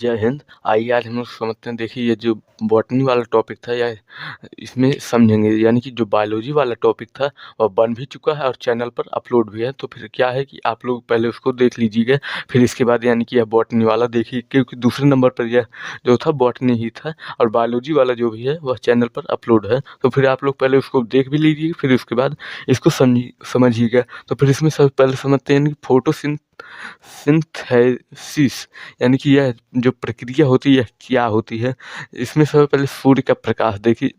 जय हिंद। आइए आज हम लोग समझते हैं। देखिए ये जो बॉटनी वाला टॉपिक था या इसमें समझेंगे, यानी कि जो बायोलॉजी वाला टॉपिक था वह बन भी चुका है और चैनल पर अपलोड भी है। तो फिर क्या है कि आप लोग पहले उसको देख लीजिएगा, फिर इसके बाद यानी कि यह बॉटनी वाला देखिए, क्योंकि दूसरे नंबर पर यह जो था बॉटनी ही था और बायोलॉजी वाला जो भी है वह चैनल पर अपलोड है। तो फिर आप लोग पहले उसको देख भी लीजिए, फिर उसके बाद इसको समझिएगा। तो फिर इसमें सबसे पहले समझते हैं कि सिंथेसिस यानी कि यह जो प्रक्रिया होती है यह क्या होती है। इसमें सबसे पहले सूर्य का प्रकाश देखिए,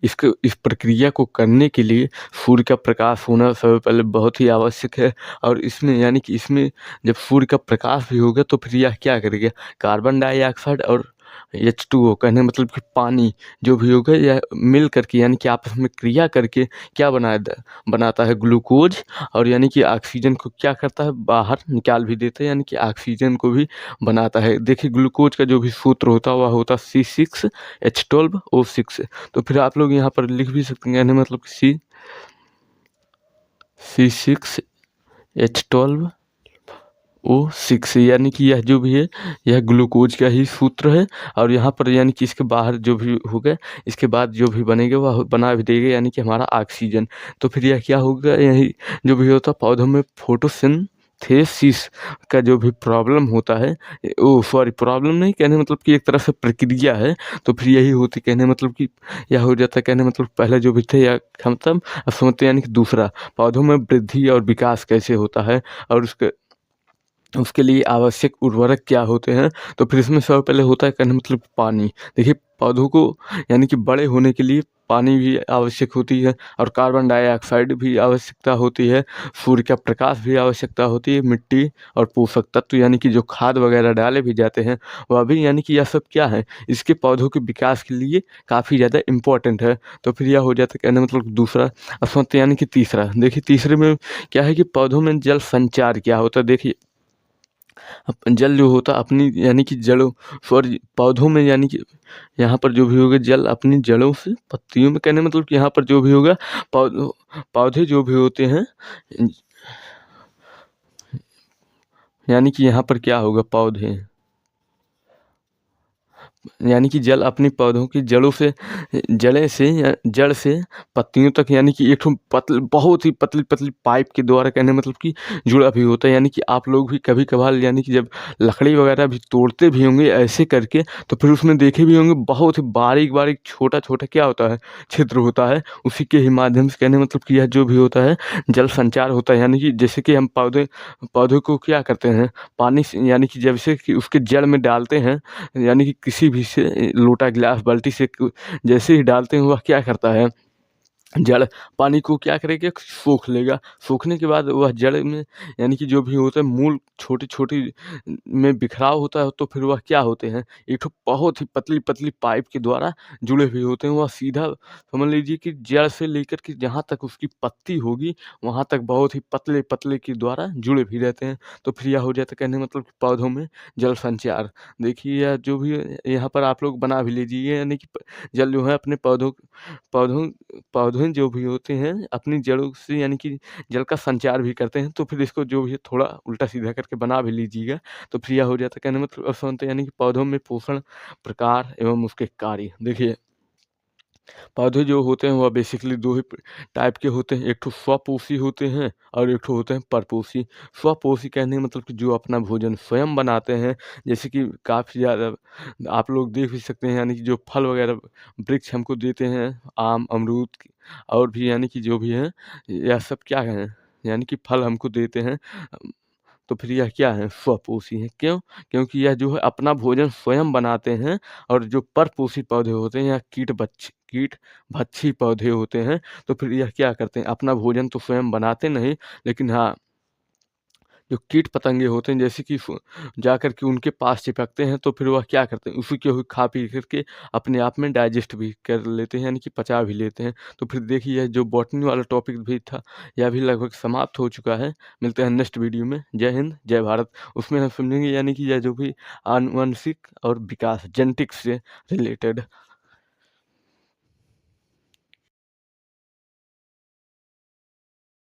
इसको इस प्रक्रिया को करने के लिए सूर्य का प्रकाश होना सबसे पहले बहुत ही आवश्यक है। और इसमें यानी कि इसमें जब सूर्य का प्रकाश भी होगा तो फिर यह क्या करेगा, कार्बन डाइऑक्साइड और H2O कहने मतलब कि पानी जो भी होगा यह मिल करके यानी कि आपस में क्रिया करके क्या बनाता है ग्लूकोज। और यानी कि ऑक्सीजन को क्या करता है, बाहर निकाल भी देता है, यानी कि ऑक्सीजन को भी बनाता है। देखिए ग्लूकोज का जो भी सूत्र होता है वह होता है C6H12O6। तो फिर आप लोग यहाँ पर लिख भी सकते हैं, यानी मतलब C6H12O6, यानी कि यह जो भी है यह ग्लूकोज का ही सूत्र है। और यहाँ पर यानी कि इसके बाहर जो भी होगा, इसके बाद जो भी बनेगा वह बना भी देगा, यानी कि हमारा ऑक्सीजन। तो फिर यह क्या होगा, यही जो भी होता है पौधों में फोटोसिंथेसिस का जो भी प्रॉब्लम होता है, ओ सॉरी प्रॉब्लम नहीं, कहने मतलब कि एक तरह से प्रक्रिया है। तो फिर यही होती, कहने मतलब कि यह हो जाता है, कहने मतलब पहले जो भी थे या मतलब अब समझते हैं, यानी कि दूसरा पौधों में वृद्धि और विकास कैसे होता है और उसके लिए आवश्यक उर्वरक क्या होते हैं। तो फिर इसमें सबसे पहले होता है, कहने मतलब पानी। देखिए पौधों को यानी कि बड़े होने के लिए पानी भी आवश्यक होती है और कार्बन डाइऑक्साइड भी आवश्यकता होती है, सूर्य का प्रकाश भी आवश्यकता होती है, मिट्टी और पोषक तत्व यानी कि जो खाद वगैरह डाले भी जाते हैं वह भी, यानी कि यह सब क्या है, इसके पौधों के विकास के लिए काफ़ी ज़्यादा इम्पोर्टेंट है। तो फिर यह हो जाता है, कहने मतलब दूसरा असमत, यानी कि तीसरा। देखिए तीसरे में क्या है कि पौधों में जल संचार क्या होता है। देखिए जल जो होता है अपनी यानी कि जड़ों, सॉरी पौधों में, यानी कि यहाँ पर जो भी होगा जल अपनी जड़ों से पत्तियों में, कहने मतलब कि यहाँ पर जो भी होगा पौधों पौधे जो भी होते हैं, यानी कि यहाँ पर क्या होगा, पौधे यानी कि जल अपनी पौधों की जड़ों से, जड़े से या जड़ से पत्तियों तक, यानी कि एक ठो बहुत ही पतली पतली पाइप के द्वारा, कहने मतलब कि जुड़ा भी होता है। यानी कि आप लोग भी कभी कभार यानी कि जब लकड़ी वगैरह भी तोड़ते भी होंगे ऐसे करके, तो फिर उसमें देखे भी होंगे बहुत ही बारीक बारीक छोटा छोटा क्या होता है, छिद्र होता है। उसी के ही माध्यम से, कहने मतलब कि यह जो भी होता है जल संचार होता है। यानी कि जैसे कि हम पौधे को क्या करते हैं, पानी से यानी कि जैसे कि उसके जड़ में डालते हैं, यानी कि किसी भी से लोटा गिलास बाल्टी से जैसे ही डालते हैं वह क्या करता है, जड़ पानी को क्या करेगा, सोख लेगा। सोखने के बाद वह जड़ में यानी कि जो भी होता है मूल छोटी छोटी में बिखराव होता है। तो फिर वह क्या होते हैं, एक ठो बहुत ही पतली पतली पाइप के द्वारा जुड़े हुए होते हैं। वह सीधा समझ लीजिए कि जड़ से लेकर के जहाँ तक उसकी पत्ती होगी वहाँ तक बहुत ही पतले पतले के द्वारा जुड़े भी रहते हैं। तो फिर यह हो जाता है, कहने मतलब कि पौधों में जल संचार। देखिए यह जो भी यहाँ पर आप लोग बना भी लीजिए, यानी कि जल जो है अपने पौधों पौधे जो भी होते हैं अपनी जड़ों से यानी कि जल का संचार भी करते हैं। तो फिर इसको जो भी है थोड़ा उल्टा सीधा करके बना भी लीजिएगा। तो फिर यह हो जाता है, कहने मतलब असंत, यानी कि पौधों में पोषण प्रकार एवं उसके कार्य। देखिए पौधे जो होते हैं वह बेसिकली दो ही टाइप के होते हैं, एक ठो स्वपोषी होते हैं और एक ठो होते हैं परपोषी। स्वपोषी कहने का मतलब कि जो अपना भोजन स्वयं बनाते हैं, जैसे कि काफ़ी ज़्यादा आप लोग देख भी सकते हैं, यानी कि जो फल वगैरह वृक्ष हमको देते हैं, आम अमरूद और भी यानी कि जो भी है यह सब क्या है, यानी कि फल हमको देते हैं। तो फिर यह क्या है, स्वपोषी है। क्यों? क्योंकि यह जो है अपना भोजन स्वयं बनाते हैं। और जो परपोषी पौधे होते हैं या कीट भक्षी पौधे होते हैं, तो फिर यह क्या करते हैं, अपना भोजन तो स्वयं बनाते नहीं, लेकिन हाँ जो कीट पतंगे होते हैं जैसे कि जाकर के उनके पास चिपकते हैं, तो फिर वह क्या करते हैं, उसी को खा पी करके अपने आप में डाइजेस्ट भी कर लेते हैं, यानी कि पचा भी लेते हैं। तो फिर देखिए यह जो बॉटनी वाला टॉपिक भी था यह भी लगभग समाप्त हो चुका है। मिलते हैं नेक्स्ट वीडियो में। जय हिंद जय भारत। उसमें हम सुनेंगे यानी कि यह जो भी आनुवंशिक और विकास जेनेटिक्स से रिलेटेड